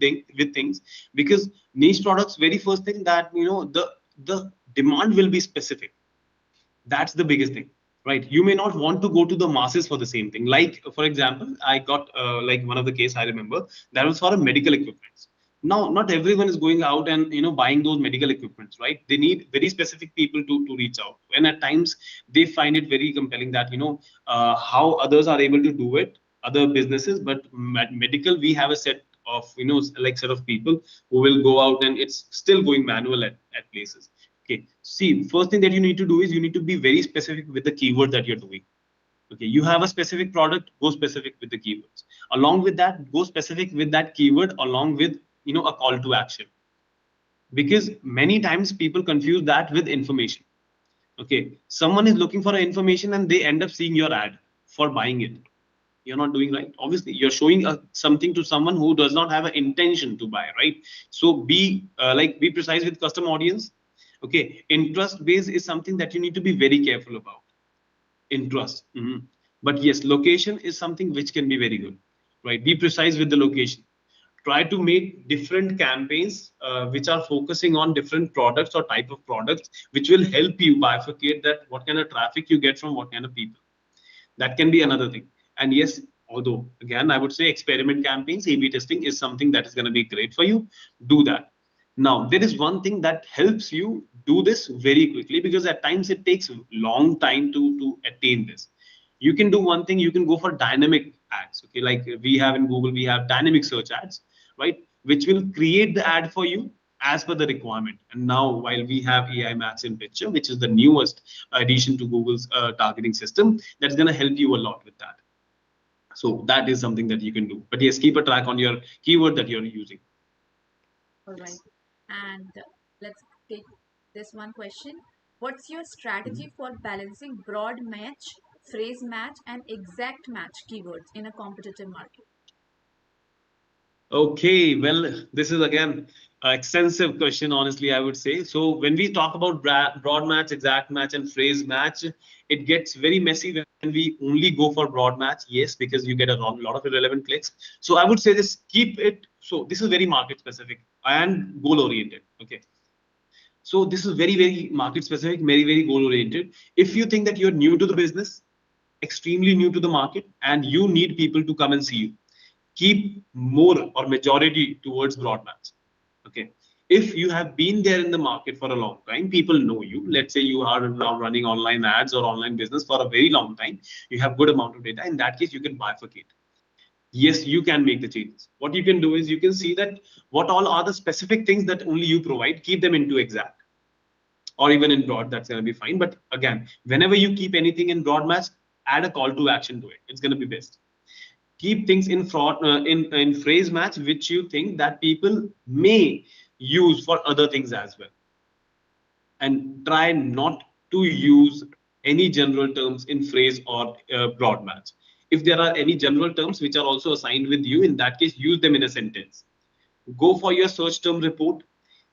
things, because niche products, very first thing that the demand will be specific. That's the biggest thing, right? You may not want to go to the masses for the same thing. Like for example, I got like one of the case I remember, that was for a medical equipment. Now not everyone is going out and buying those medical equipments, right? They need very specific people to reach out, and at times they find it very compelling that how others are able to do it, other businesses, but medical, we have a set of like set of people who will go out, and it's still going manual at places. Okay, see, first thing that you need to do is you need to be very specific with the keyword that you're doing. Okay, you have a specific product, go specific with the keywords. Along with that, go specific with that keyword along with a call to action. Because many times people confuse that with information. Okay, someone is looking for information and they end up seeing your ad for buying it. You're not doing right. Obviously, you're showing something to someone who does not have an intention to buy, right? So be precise with custom audience. Okay, interest base is something that you need to be very careful about. Interest. But yes, location is something which can be very good, right? Be precise with the location. Try to make different campaigns which are focusing on different products or type of products, which will help you bifurcate that what kind of traffic you get from what kind of people. That can be another thing. And yes, although again, I would say experiment campaigns, A/B testing is something that is going to be great for you. Do that. Now, there is one thing that helps you do this very quickly, because at times it takes a long time to attain this. You can do one thing, you can go for dynamic ads. Okay, like we have in Google, we have dynamic search ads, right? Which will create the ad for you as per the requirement. And now, while we have AI Max in picture, which is the newest addition to Google's targeting system, that's going to help you a lot with that. So that is something that you can do. But yes, keep a track on your keyword that you're using. All right. And let's take this one question. What's your strategy for balancing broad match, phrase match, and exact match keywords in a competitive market? Okay, well, this is again an extensive question, honestly, I would say. So when we talk about broad match, exact match, and phrase match, it gets very messy when we only go for broad match. Yes, because you get a lot of irrelevant clicks. So I would say this, keep it. So this is very market specific and goal oriented. Okay. So this is very, very market specific, very, very goal oriented. If you think that you're new to the business, extremely new to the market, and you need people to come and see you, keep more or majority towards broad match. Okay. If you have been there in the market for a long time, people know you. Let's say you are now running online ads or online business for a very long time, you have good amount of data. In that case, you can bifurcate. Yes, you can make the changes. What you can do is you can see that what all are the specific things that only you provide, keep them into exact, or even in broad, that's going to be fine. But again, whenever you keep anything in broad match, add a call to action to it. It's going to be best. Keep things in fraud in phrase match which you think that people may use for other things as well, and try not to use any general terms in phrase or broad match. If there are any general terms which are also assigned with you, in that case, use them in a sentence. Go for your search term report,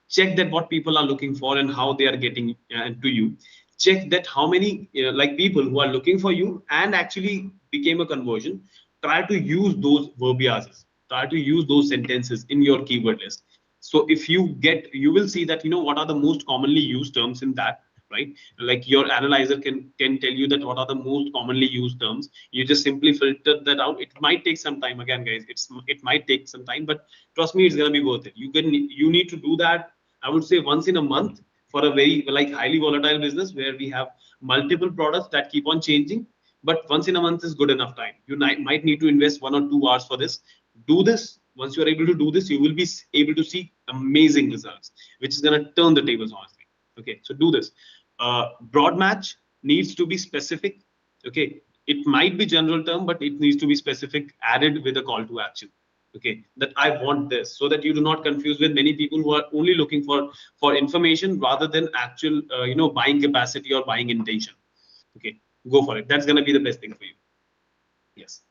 check that what people are looking for and how they are getting to you. Check that how many like people who are looking for you and actually became a conversion. Try to use those verbiages, try to use those sentences in your keyword list. So if you get, you will see that what are the most commonly used terms in that. right? Like your analyzer can tell you that what are the most commonly used terms. You just simply filter that out. It might take some time. Again, guys, it might take some time, but trust me, it's gonna be worth it. You need to do that. I would say once in a month for a very like highly volatile business where we have multiple products that keep on changing. But once in a month is good enough time. You might need to invest 1 or 2 hours for this. Do this. Once you are able to do this, you will be able to see amazing results, which is going to turn the tables, honestly. Okay, so do this. Broad match needs to be specific. Okay, it might be general term, but it needs to be specific, added with a call to action. Okay, that I want this, so that you do not confuse with many people who are only looking for information rather than actual buying capacity or buying intention. Okay, go for it. That's going to be the best thing for you. Yes.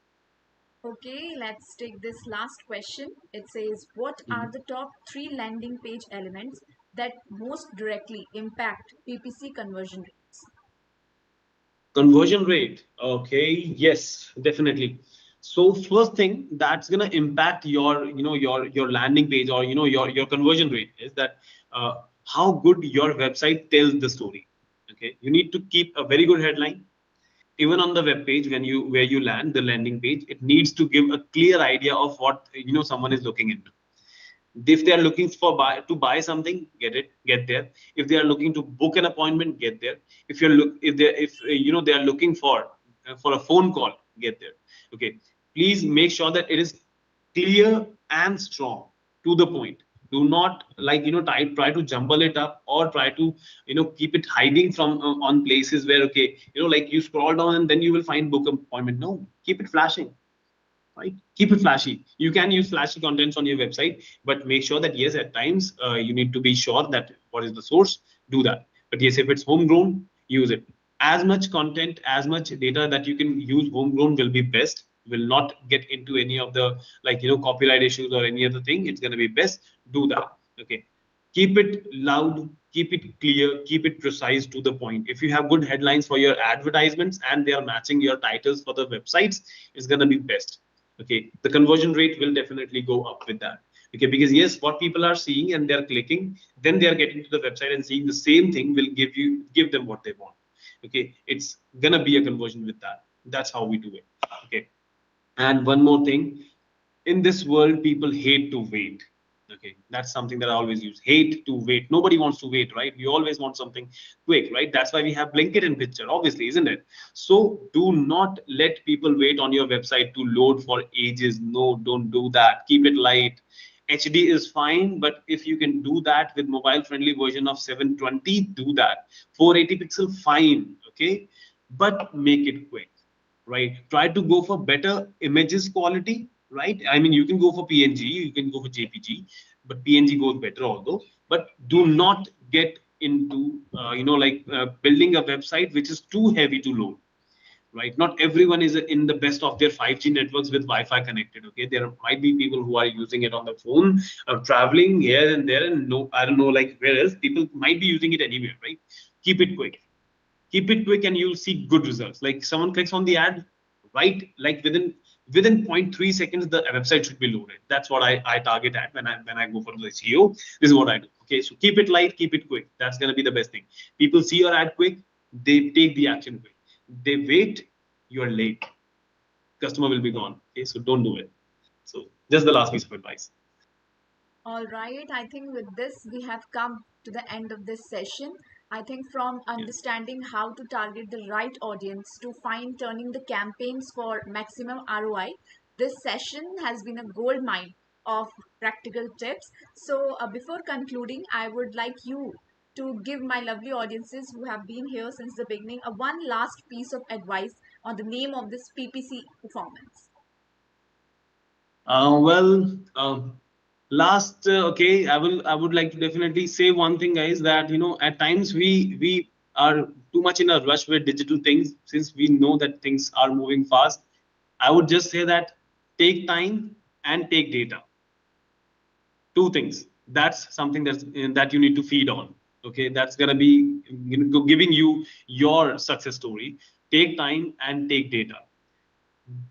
Okay, let's take this last question. It says, what are the top three landing page elements that most directly impact PPC conversion rates? Conversion rate. Okay, yes, definitely. So first thing that's gonna impact your your landing page or your conversion rate is that how good your website tells the story. Okay, you need to keep a very good headline. Even on the web page, when you where you land the landing page, it needs to give a clear idea of what someone is looking into. If they are looking for buy something, get there. If they are looking to book an appointment, get there. If you're look if they are looking for a phone call, get there. Okay, please make sure that it is clear and strong, to the point. Do not like try to jumble it up or try to keep it hiding from on places where, okay, like you scroll down and then you will find book appointment. No, keep it flashing, right? Keep it flashy. You can use flashy contents on your website, but make sure that yes, at times you need to be sure that what is the source. Do that. But yes, if it's homegrown, use it. As much content, as much data that you can use homegrown will be best. Will not get into any of the like copyright issues or any other thing. It's going to be best. Do that. Okay. Keep it loud, keep it clear, keep it precise, to the point. If you have good headlines for your advertisements and they are matching your titles for the websites, it's going to be best. Okay, the conversion rate will definitely go up with that. Okay, because yes, what people are seeing and they're clicking, then they are getting to the website and seeing the same thing will give them what they want. Okay, it's gonna be a conversion with that. That's how we do it. Okay, and one more thing, in this world, people hate to wait. Okay, that's something that I always use. Hate to wait. Nobody wants to wait, right? We always want something quick, right? That's why we have Blinkit in picture, obviously, isn't it? So do not let people wait on your website to load for ages. No, don't do that. Keep it light. HD is fine, but if you can do that with mobile friendly version of 720, do that. 480 pixel, fine, okay? But make it quick, right? Try to go for better images quality, right? I mean, you can go for PNG, you can go for JPG, but PNG goes better although. But do not get into building a website which is too heavy to load, right? Not everyone is in the best of their 5G networks with Wi-Fi connected. Okay, there might be people who are using it on the phone, traveling here and there, and no, I don't know, like where else. People might be using it anywhere, right? Keep it quick. Keep it quick, and you'll see good results. Like someone clicks on the ad, right? Like within zero point 0.3 seconds, the website should be loaded. That's what I target at when I go for the SEO. This is what I do. Okay, so keep it light, keep it quick. That's gonna be the best thing. People see your ad quick, they take the action quick. They wait, you're late. Customer will be gone. Okay, so don't do it. So just the last piece of advice. All right, I think with this we have come to the end of this session. I think from Yeah. understanding how to target the right audience to fine tuning the campaigns for maximum ROI, this session has been a gold mine of practical tips. So, before concluding, I would like you to give my lovely audiences who have been here since the beginning a one last piece of advice on the name of this PPC performance. Well, last okay, I would like to definitely say one thing, guys, that at times we are too much in a rush with digital things since we know that things are moving fast. I would just say that take time and take data. Two things. That's something that you need to feed on. Okay, that's gonna be giving you your success story. Take time and take data.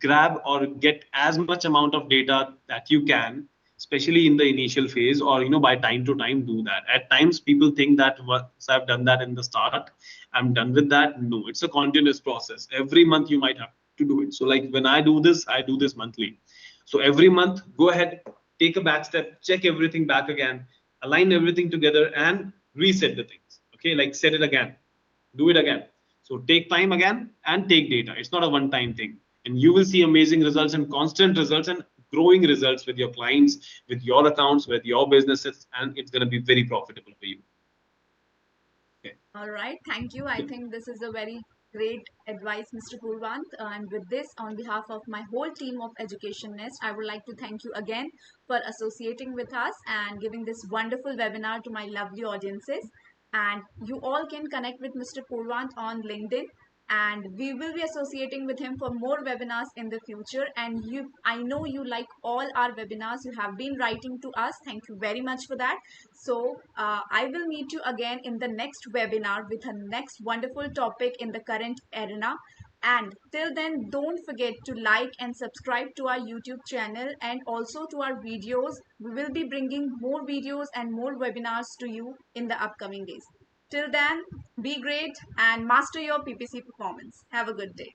Grab or get as much amount of data that you can, especially in the initial phase, or by time to time do that. At times people think that once I've done that in the start, I'm done with that. No, it's a continuous process. Every month you might have to do it. So like when I do this monthly. So every month, go ahead, take a back step, check everything back again, align everything together, and reset the things. Okay, like set it again, do it again. So take time again and take data. It's not a one-time thing. And you will see amazing results and constant results and growing results with your clients, with your accounts, with your businesses, and it's going to be very profitable for you. Okay. All right, thank you. I think this is a very great advice, Mr. Purvant. And with this, on behalf of my whole team of Education Nest, I would like to thank you again for associating with us and giving this wonderful webinar to my lovely audiences. And you all can connect with Mr. Purvant on LinkedIn, and we will be associating with him for more webinars in the future. And I know you like all our webinars. You have been writing to us. Thank you very much for that. So I will meet you again in the next webinar with a next wonderful topic in the current arena. And till then, don't forget to like and subscribe to our YouTube channel and also to our videos. We will be bringing more videos and more webinars to you in the upcoming days. Till then, be great and master your PPC performance. Have a good day.